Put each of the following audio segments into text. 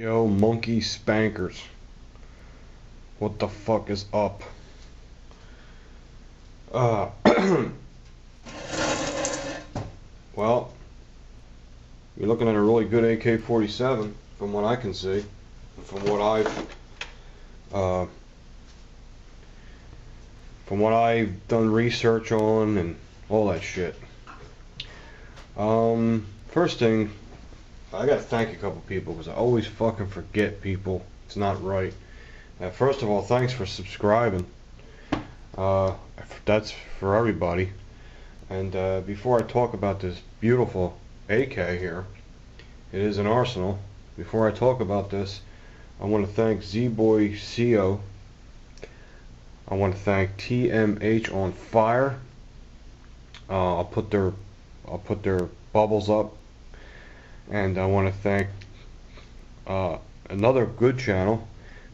Yo, monkey spankers. What the fuck is up? Uh, well, you're looking at a really good AK-47 from what I can see, from what I've done research on and all that shit. First thing, I gotta thank a couple people because I always fucking forget people. It's not right. First of all, thanks for subscribing. That's for everybody. And before I talk about this beautiful AK here, it is an arsenal. Before I talk about this, I want to thank Z-Boy CO. I want to thank TMH on Fire. I'll put their bubbles up. And I want to thank another good channel,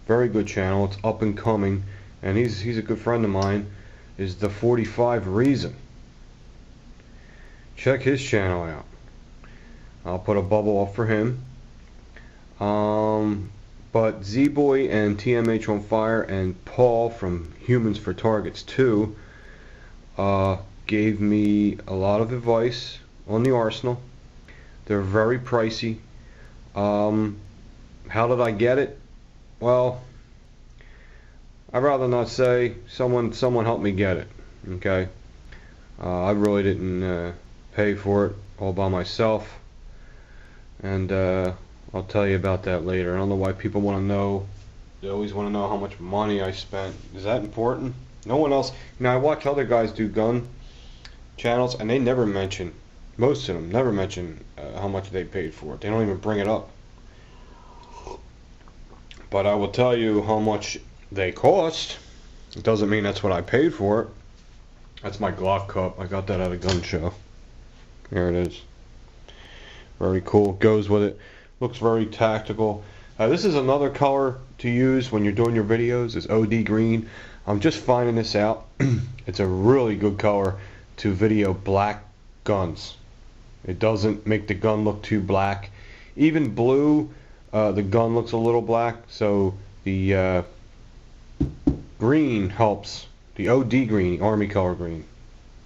very good channel. It's up and coming, and he's a good friend of mine. Is the 45 Reason. Check his channel out. I'll put a bubble up for him. But Z-Boy and TMH on Fire and Paul from Humans for Targets 2 gave me a lot of advice on the arsenal. They're very pricey. How did I get it? Well, I'd rather not say. Someone helped me get it. Okay. I really didn't pay for it all by myself, and I'll tell you about that later. I don't know why people want to know. They always want to know how much money I spent. Is that important? No one else. You know, I watch other guys do gun channels, and they never mention. Most of them never mention how much they paid for it. They don't even bring it up. But I will tell you how much they cost. It doesn't mean that's what I paid for it. That's my Glock cup. I got that at a gun show. There it is. Very cool. Goes with it. Looks very tactical. This is another color to use when you're doing your videos. It's OD green. I'm just finding this out. It's a really good color to video black guns. It doesn't make the gun look too black. Even blue, the gun looks a little black, so the green helps. The OD green, the Army color green.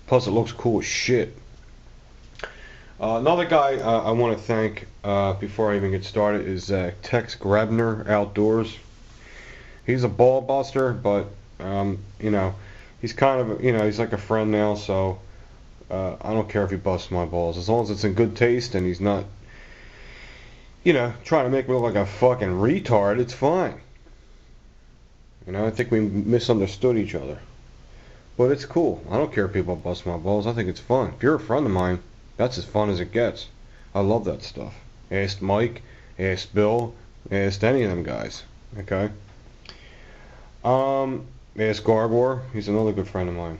Plus it looks cool as shit. Another guy I want to thank before I even get started is Tex Grebner Outdoors. He's a ball buster, but you know, he's kind of, you know, he's like a friend now, so I don't care if he busts my balls, as long as it's in good taste and he's not, you know, trying to make me look like a fucking retard. It's fine. You know, I think we misunderstood each other, but it's cool. I don't care if people bust my balls. I think it's fun. If you're a friend of mine, that's as fun as it gets. I love that stuff. Ask Mike, ask Bill, ask any of them guys. Okay. Ask Gargor. He's another good friend of mine.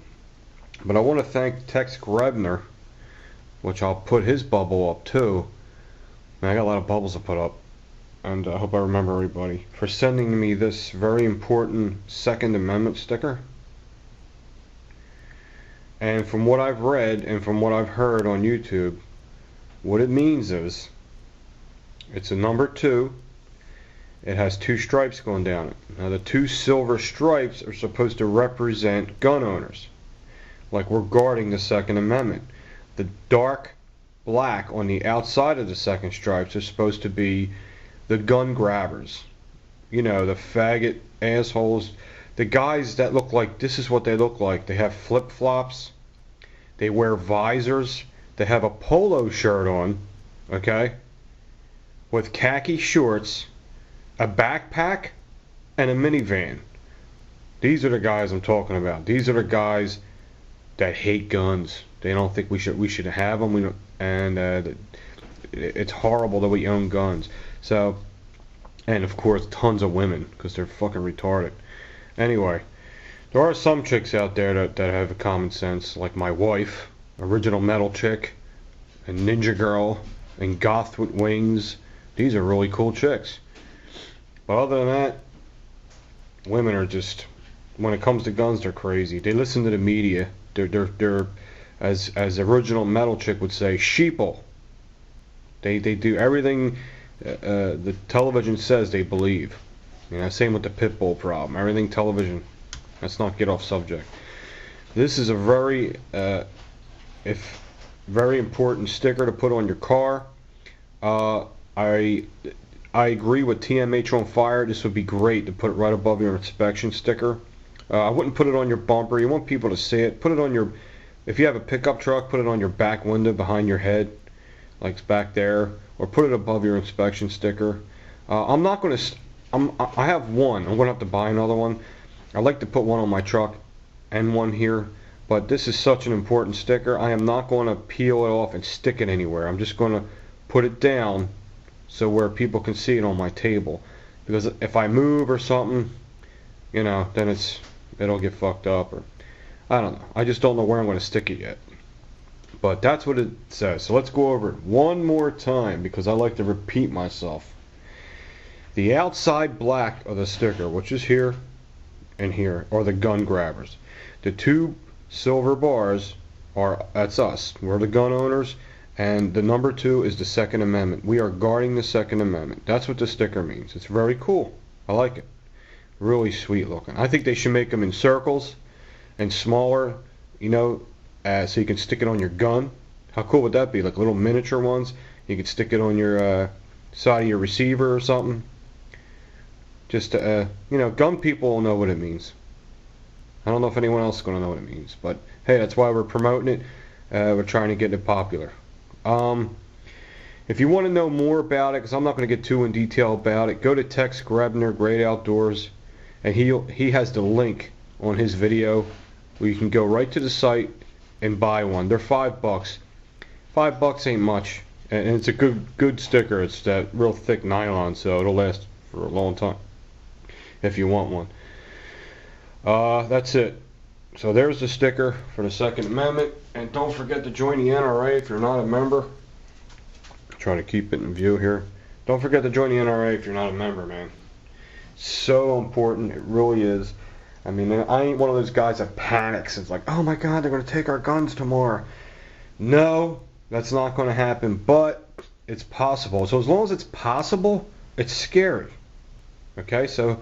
But I want to thank Tex Grebner, which I'll put his bubble up too. Man, I got a lot of bubbles to put up, and I hope I remember everybody, for sending me this very important Second Amendment sticker. And from what I've read and from what I've heard on YouTube, what it means is, it's a number 2. It has 2 stripes going down it. Now the 2 silver stripes are supposed to represent gun owners, like we're guarding the Second Amendment. The dark black on the outside of the second stripes are supposed to be the gun grabbers. You know, the faggot assholes. The guys that look like, this is what they look like. They have flip-flops. They wear visors. They have a polo shirt on, okay, with khaki shorts, a backpack, and a minivan. These are the guys I'm talking about. These are the guys that hate guns. They don't think we should have them. We don't, and it's horrible that we own guns. So, and of course, tons of women, because they're fucking retarded. Anyway, there are some chicks out there that have common sense, like my wife, Original Metal Chick, and Ninja Girl, and Goth with Wings. These are really cool chicks. But other than that, women are just, when it comes to guns, they're crazy. They listen to the media. They're as Original Metal Chick would say, sheeple. They do everything the television says they believe. You know, same with the pit bull problem. Everything television. Let's not get off subject. This is a very very important sticker to put on your car. I agree with TMH on Fire. This would be great to put right above your inspection sticker. I wouldn't put it on your bumper. You want people to see it. Put it on your, if you have a pickup truck, put it on your back window behind your head, like it's back there, or put it above your inspection sticker. I'm not going to. I have one. I'm going to have to buy another one. I like to put one on my truck and one here, but this is such an important sticker. I am not going to peel it off and stick it anywhere. I'm just going to put it down so where people can see it on my table, because if I move or something, you know, then it'll get fucked up, or I don't know. I just don't know where I'm going to stick it yet. But that's what it says. So let's go over it one more time, because I like to repeat myself. The outside black of the sticker, which is here and here, are the gun grabbers. The two silver bars that's us. We're the gun owners, and the number 2 is the Second Amendment. We are guarding the Second Amendment. That's what the sticker means. It's very cool. I like it. Really sweet looking. I think they should make them in circles and smaller, you know, so you can stick it on your gun. How cool would that be? Like little miniature ones. You could stick it on your side of your receiver or something. Just you know, gun people will know what it means. I don't know if anyone else is going to know what it means, but hey, that's why we're promoting it. We're trying to get it popular. If you want to know more about it, because I'm not going to get too in detail about it, go to Tex Grebner, Great Outdoors, and he has the link on his video where you can go right to the site and buy one. They're $5. $5 ain't much, and it's a good sticker. It's that real thick nylon, so it'll last for a long time if you want one. That's it. So there's the sticker for the Second Amendment, and don't forget to join the NRA if you're not a member. Trying to keep it in view here. Don't forget to join the NRA if you're not a member, man. So important, it really is. I mean, I ain't one of those guys that panics. It's like, oh my God, they're going to take our guns tomorrow. No, that's not going to happen, but it's possible. So as long as it's possible, it's scary. Okay, so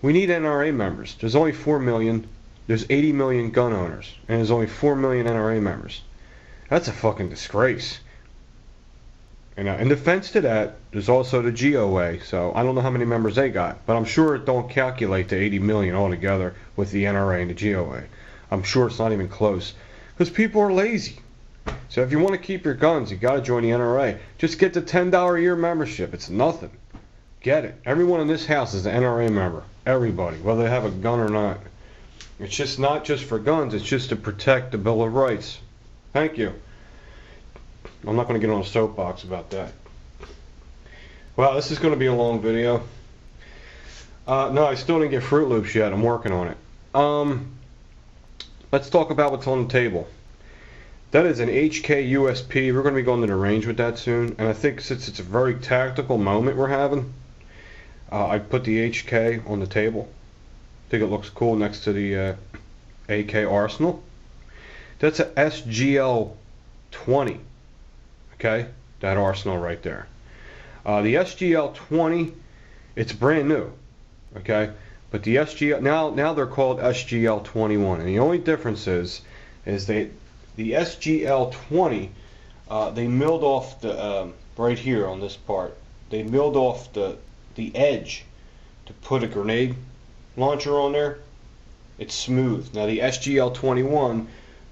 we need NRA members. There's only 4 million. There's 80 million gun owners, and there's only 4 million NRA members. That's a fucking disgrace. And in defense to that, there's also the GOA. So I don't know how many members they got, but I'm sure it don't calculate to 80 million altogether with the NRA and the GOA. I'm sure it's not even close, because people are lazy. So if you want to keep your guns, you got to join the NRA. Just get the $10 a year membership. It's nothing. Get it. Everyone in this house is an NRA member. Everybody, whether they have a gun or not. It's just not just for guns. It's just to protect the Bill of Rights. Thank you. I'm not going to get on a soapbox about that. Wow, this is going to be a long video. No, I still didn't get Fruit Loops yet. I'm working on it. Let's talk about what's on the table. That is an HK USP. We're going to be going to the range with that soon. And I think since it's a very tactical moment we're having, I put the HK on the table. I think it looks cool next to the AK Arsenal. That's a SGL 20. Okay, that Arsenal right there. The SGL 20, it's brand new. Okay, but the SGL now they're called SGL 21, and the only difference is the SGL 20 they milled off the right here on this part. They milled off the edge to put a grenade launcher on there. It's smooth. Now the SGL 21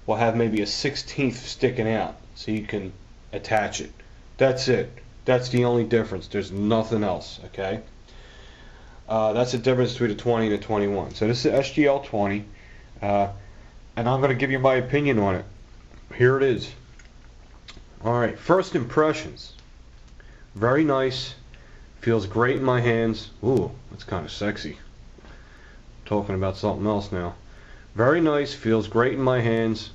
will have maybe a 1/16 sticking out, so you can attach it. That's it. That's the only difference. There's nothing else. Okay. That's the difference between the 20 and the 21. So this is SGL 20, and I'm going to give you my opinion on it. Here it is. All right. First impressions. Very nice. Feels great in my hands. Ooh, that's kind of sexy. Talking about something else now. Very nice. Feels great in my hands.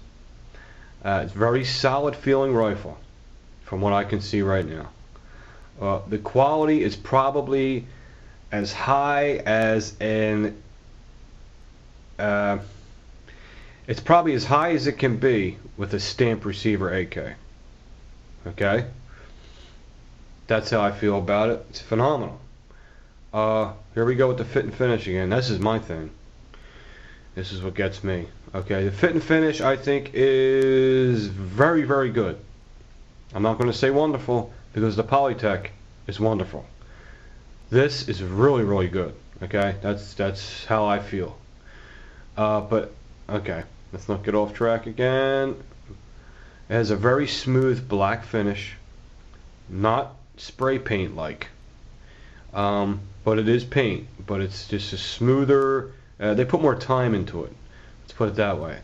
It's very solid feeling rifle, from what I can see right now. The quality is probably as high as an it's probably as high as it can be with a stamped receiver AK. Okay, That's how I feel about it. It's phenomenal. Here we go with the fit and finish again. This is my thing. This is what gets me. Okay, the fit and finish I think is very, very good. I'm not going to say wonderful because the Polytech is wonderful. This is really, really good. Okay, that's how I feel. But okay, let's not get off track again. It has a very smooth black finish, not spray paint like. But it is paint, but it's just a smoother. They put more time into it. Let's put it that way.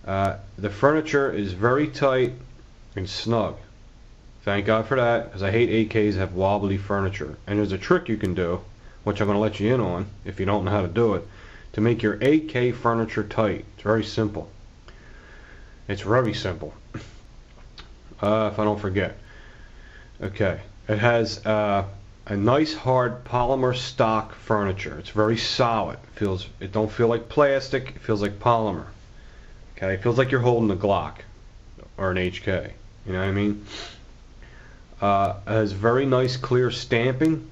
The furniture is very tight and snug. Thank God for that, because I hate AKs that have wobbly furniture. And there's a trick you can do, which I'm going to let you in on, if you don't know how to do it, to make your AK furniture tight. It's very simple. It's very simple. If I don't forget. Okay. It has a nice hard polymer stock furniture. It's very solid. It don't feel like plastic. It feels like polymer. Okay. It feels like you're holding a Glock or an HK. You know what I mean? It has very nice clear stamping,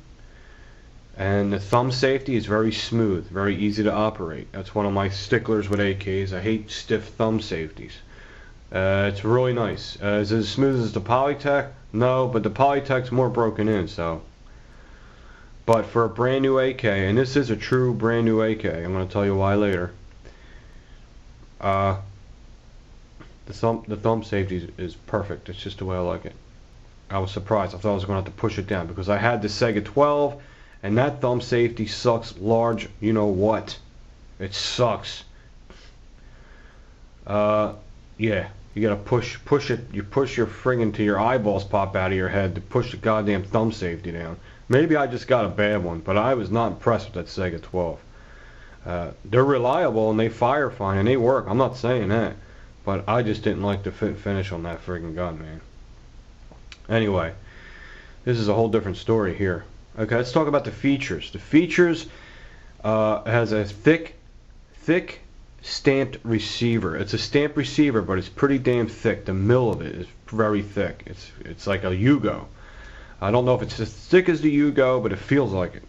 and the thumb safety is very smooth, very easy to operate. That's one of my sticklers with AKs. I hate stiff thumb safeties. It's really nice. Is it as smooth as the Polytech? No, but the Polytech's more broken in. So, but for a brand new AK, and this is a true brand new AK, I'm going to tell you why later. The thumb safety is perfect. It's just the way I like it. I was surprised. I thought I was going to have to push it down because I had the Sega 12 and that thumb safety sucks large, you know what. It sucks. Yeah, you got to push it. You push your friggin' till your eyeballs pop out of your head to push the goddamn thumb safety down. Maybe I just got a bad one, but I was not impressed with that Sega 12. They're reliable and they fire fine and they work. I'm not saying that, but I just didn't like the fit and finish on that friggin' gun, man. Anyway, this is a whole different story here. Okay, let's talk about the features. The features has a thick stamped receiver. It's a stamped receiver, but it's pretty damn thick. The mill of it is very thick. It's like a Yugo. I don't know if it's as thick as the Yugo, but it feels like it.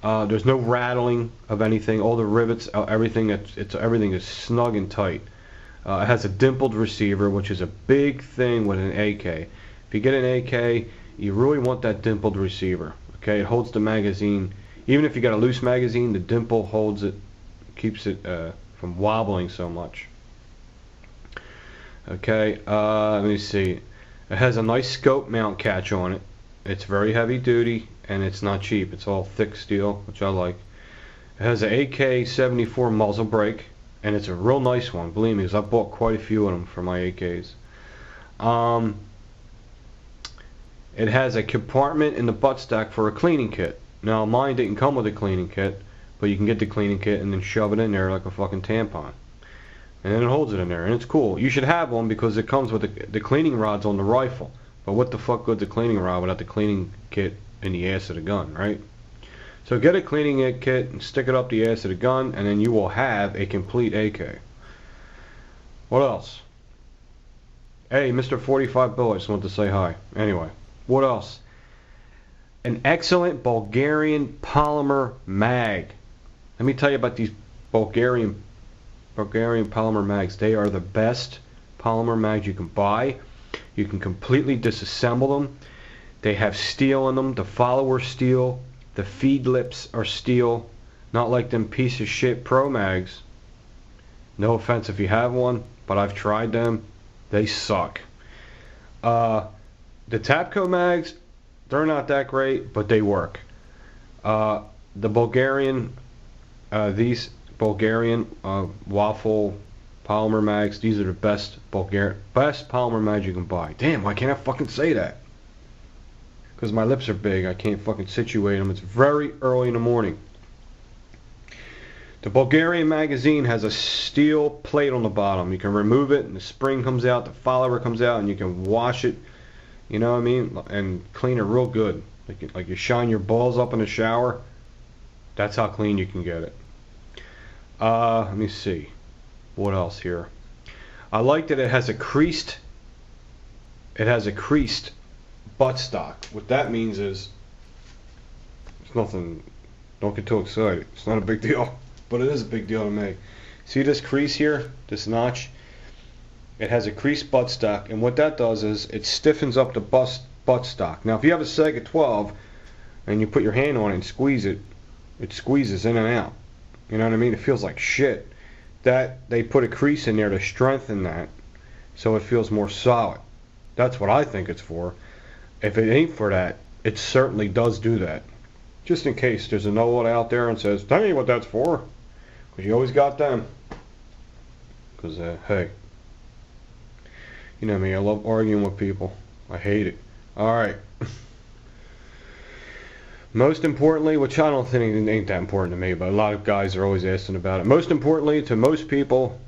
There's no rattling of anything. All the rivets, everything is snug and tight. It has a dimpled receiver, which is a big thing with an AK. If you get an AK, you really want that dimpled receiver. Okay, it holds the magazine. Even if you got a loose magazine, the dimple holds it, keeps it from wobbling so much. Okay, let me see. It has a nice scope mount catch on it. It's very heavy duty and it's not cheap. It's all thick steel, which I like. It has an AK-74 muzzle brake, and it's a real nice one. Believe me, because I bought quite a few of them for my AKs. It has a compartment in the buttstock for a cleaning kit. Now mine didn't come with a cleaning kit, but you can get the cleaning kit and then shove it in there like a fucking tampon. And then it holds it in there, and it's cool. You should have one because it comes with the cleaning rods on the rifle. But what the fuck good's a cleaning rod without the cleaning kit in the ass of the gun, right? So get a cleaning kit and stick it up the ass of the gun, and then you will have a complete AK. What else? Hey, Mr. 45 Bill, I just wanted to say hi. Anyway. What else? An excellent Bulgarian Polymer Mag. Let me tell you about these Bulgarian Polymer Mags. They are the best polymer mags you can buy. You can completely disassemble them. They have steel in them. The follower steel. The feed lips are steel. Not like them piece of shit Pro Mags. No offense if you have one, but I've tried them. They suck. The Tapco mags, they're not that great, but they work. The Bulgarian, these Bulgarian Waffle Polymer Mags, these are the best polymer mags you can buy. Damn, why can't I fucking say that? Because my lips are big, I can't fucking situate them. It's very early in the morning. The Bulgarian magazine has a steel plate on the bottom. You can remove it and the spring comes out, the follower comes out, and you can wash it. You know what I mean? And clean it real good. Like you shine your balls up in the shower. That's how clean you can get it. Let me see. What else here? I like that it has a creased buttstock. What that means is, it's nothing, don't get too excited. It's not a big deal, but it is a big deal to me. See this crease here, this notch? It has a creased buttstock, and what that does is it stiffens up the buttstock. Now if you have a Sega 12 and you put your hand on it and squeeze it, it squeezes in and out. You know what I mean? It feels like shit. That they put a crease in there to strengthen that so it feels more solid. That's what I think it's for. If it ain't for that, it certainly does do that. Just in case there's a know-it out there and says, tell me what that's for. Because you always got them. Because, hey. You know me, I love arguing with people. I hate it. Alright. Most importantly, which I don't think it ain't that important to me, but a lot of guys are always asking about it. Most importantly, to most people,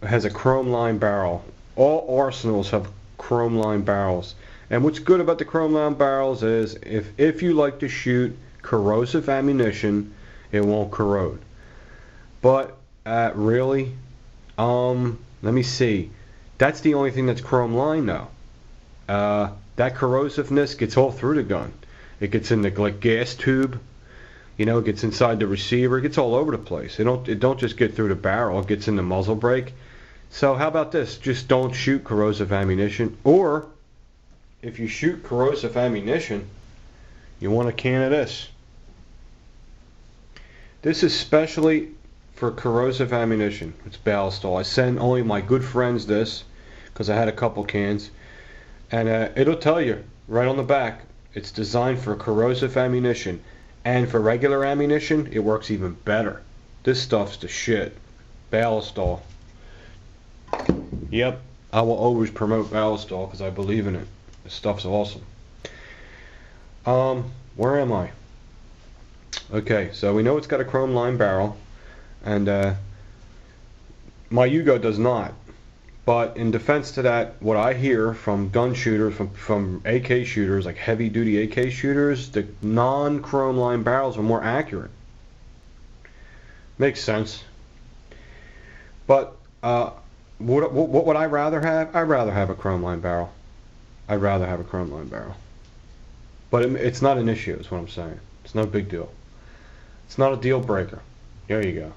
it has a chrome line barrel. All arsenals have chrome line barrels. And what's good about the chrome line barrels is if you like to shoot corrosive ammunition, it won't corrode. But really, let me see. That's the only thing that's chrome line though. That corrosiveness gets all through the gun. It gets in the gas tube, you know, it gets inside the receiver, it gets all over the place. It don't just get through the barrel, it gets in the muzzle brake. So how about this? Just don't shoot corrosive ammunition. Or if you shoot corrosive ammunition, you want a can of this. This is specially for corrosive ammunition. It's Ballistol. I send only my good friends this because I had a couple cans, and it'll tell you right on the back. It's designed for corrosive ammunition, and for regular ammunition, it works even better. This stuff's the shit. Ballistol. Yep, I will always promote Ballistol because I believe in it. This stuff's awesome. Where am I? Okay, so we know it's got a chrome line barrel, and my Yugo does not. But in defense to that, what I hear from gun shooters, from AK shooters, like heavy duty AK shooters, the non-chrome line barrels are more accurate. Makes sense. But what would I rather have? I'd rather have a chrome line barrel. I'd rather have a chrome line barrel. But it's not an issue, is what I'm saying. It's no big deal. It's not a deal breaker. There you go.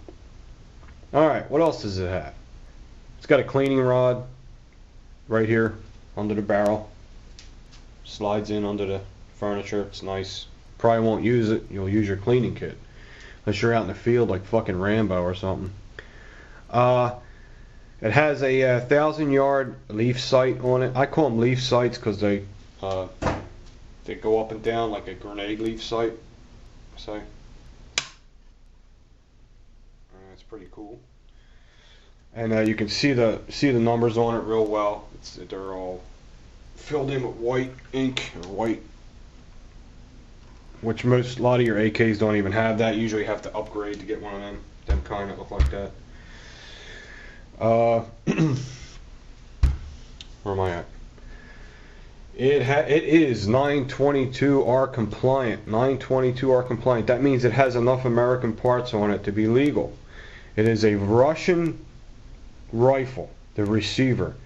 Alright, what else does it have? It's got a cleaning rod right here under the barrel. Slides in under the furniture. It's nice. Probably won't use it. You'll use your cleaning kit. Unless you're out in the field like fucking Rambo or something. It has a 1,000-yard leaf sight on it. I call them leaf sights because they go up and down like a grenade leaf sight. So that's pretty cool. And you can see the numbers on it real well. They're all filled in with white ink or white, which a lot of your AKs don't even have that. You usually have to upgrade to get one of them kind that look like that. Where am I at? It is 922R compliant. 922R compliant. That means it has enough American parts on it to be legal. It is a Russian rifle, the receiver.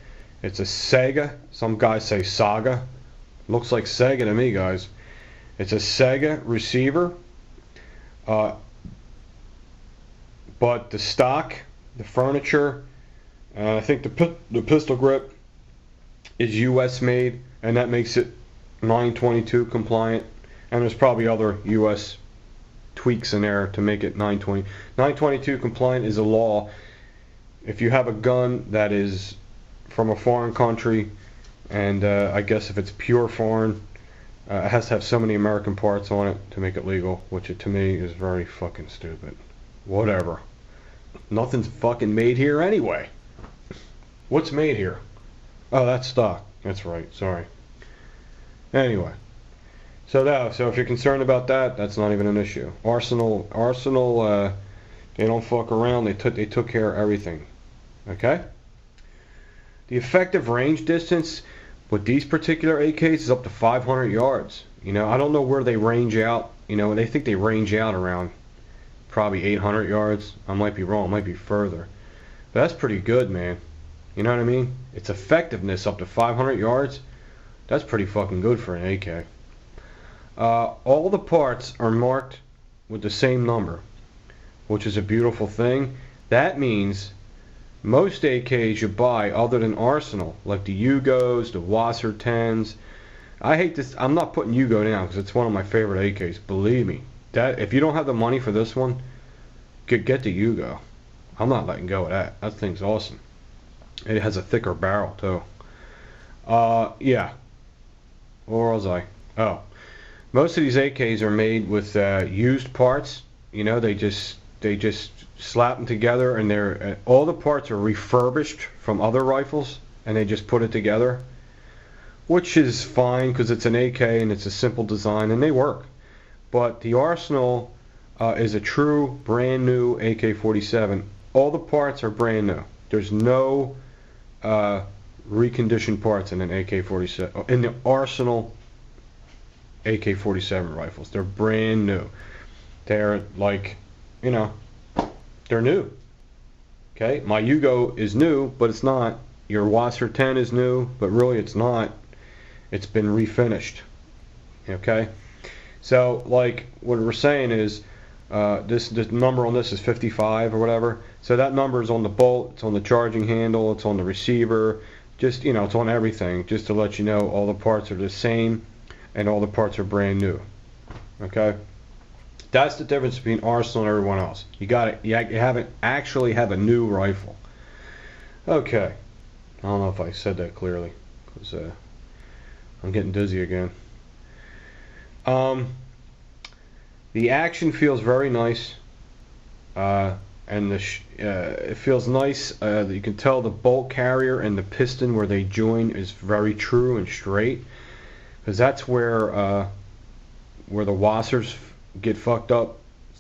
It's a Sega. Some guys say Saga. Looks like Sega to me, guys. It's a Sega receiver. But the stock, the furniture, I think the pistol grip is US made, and that makes it 922 compliant. And there's probably other US tweaks in there to make it 920. 922 compliant is a law. If you have a gun that is from a foreign country, and I guess if it's pure foreign, it has to have so many American parts on it to make it legal, which to me is very fucking stupid. Whatever. Nothing's fucking made here anyway. What's made here? Oh, that's stock. That's right. Sorry. Anyway. So if you're concerned about that, that's not even an issue. Arsenal, they don't fuck around. They took care of everything. Okay? The effective range distance with these particular AKs is up to 500 yards. You know, I don't know where they range out. You know, they think they range out around probably 800 yards. I might be wrong. It might be further. But that's pretty good, man. You know what I mean? Its effectiveness up to 500 yards. That's pretty fucking good for an AK. All the parts are marked with the same number, which is a beautiful thing. That means most AKs you buy other than Arsenal, like the Yugos, the Wasser 10s. I hate this. I'm not putting Yugo down because it's one of my favorite AKs. Believe me, that if you don't have the money for this one, get the Yugo. I'm not letting go of that. That thing's awesome. It has a thicker barrel too. Yeah. Where was I? Oh, most of these AKs are made with used parts. You know, they just slap them together, and they're all the parts are refurbished from other rifles, and they just put it together, which is fine because it's an AK and it's a simple design and they work. But the Arsenal is a true brand new AK-47. All the parts are brand new. There's no reconditioned parts in an AK-47 in the Arsenal AK-47 rifles. They're brand new. They're like, you know, they're new. Okay, my Yugo is new, but it's not. Your Wasser 10 is new, but really it's not. It's been refinished. Okay, so like what we're saying is this number on this is 55 or whatever. So that number is on the bolt, it's on the charging handle, it's on the receiver. Just, you know, it's on everything. Just to let you know, all the parts are the same, and all the parts are brand new. Okay. That's the difference between Arsenal and everyone else. You got it. You haven't actually have a new rifle. Okay. I don't know if I said that clearly, because I'm getting dizzy again. The action feels very nice, and it feels nice. You can tell the bolt carrier and the piston where they join is very true and straight, because that's where the Wassers get fucked up.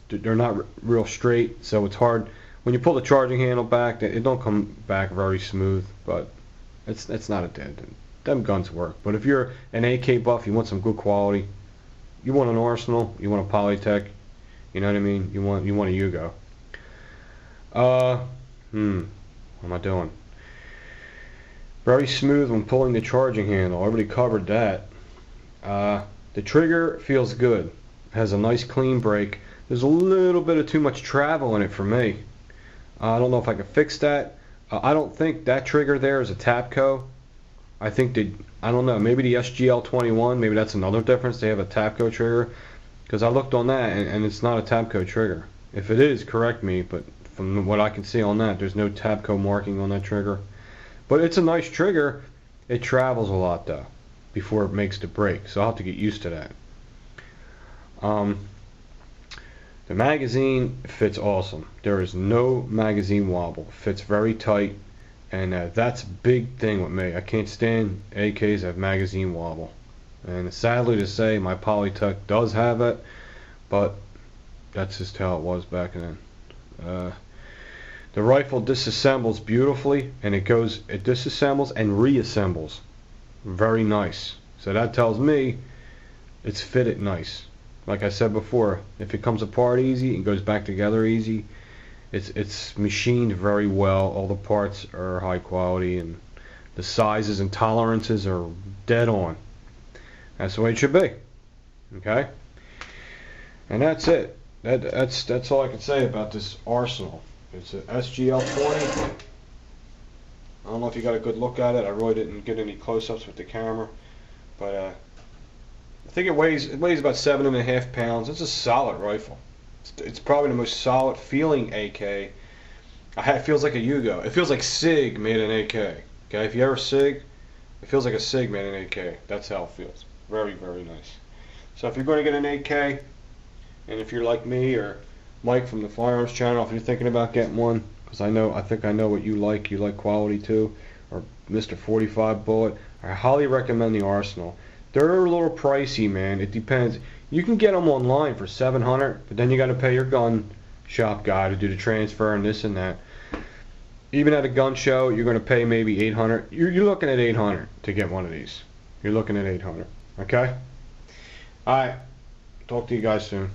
They're not real straight, so it's hard when you pull the charging handle back. It don't come back very smooth, but it's not a dead. Them guns work. But if you're an AK buff, you want some good quality. You want an Arsenal, you want a Polytech, you know what I mean. You want a Yugo. What am I doing? Very smooth when pulling the charging handle. I already covered that. The trigger feels good. Has a nice clean break. There's a little bit of too much travel in it for me. I don't know if I can fix that. I don't think that trigger there is a Tapco. I think I don't know, maybe the SGL-21, maybe that's another difference. They have a Tapco trigger, because I looked on that and it's not a Tapco trigger. If it is, correct me, but from what I can see on that, there's no Tapco marking on that trigger. But it's a nice trigger. It travels a lot though before it makes the break, so I'll have to get used to that. The magazine fits awesome. There is no magazine wobble. It fits very tight, and that's a big thing with me. I can't stand AKs that have magazine wobble. And sadly to say, my Polytech does have it, but that's just how it was back then. The rifle disassembles beautifully, and it disassembles and reassembles very nice. So that tells me it's fitted nice. Like I said before, if it comes apart easy and goes back together easy, it's machined very well. All the parts are high quality, and the sizes and tolerances are dead on. That's the way it should be. Okay? And that's it. That's all I can say about this Arsenal. It's a SGL-20. I don't know if you got a good look at it. I really didn't get any close-ups with the camera, but I think it weighs about 7.5 pounds. It's a solid rifle. It's probably the most solid feeling AK. It feels like a Yugo. It feels like SIG made an AK. Okay, if you ever SIG, it feels like a SIG made an AK. That's how it feels. Very, very nice. So if you're going to get an AK, and if you're like me or Mike from the Firearms Channel, if you're thinking about getting one, because I think I know what you like quality too, or Mr. 45 bullet, I highly recommend the Arsenal. They're a little pricey, man. It depends. You can get them online for $700, but then you got to pay your gun shop guy to do the transfer and this and that. Even at a gun show, you're going to pay maybe $800. You're looking at $800 to get one of these. You're looking at $800. Okay? All right. Talk to you guys soon.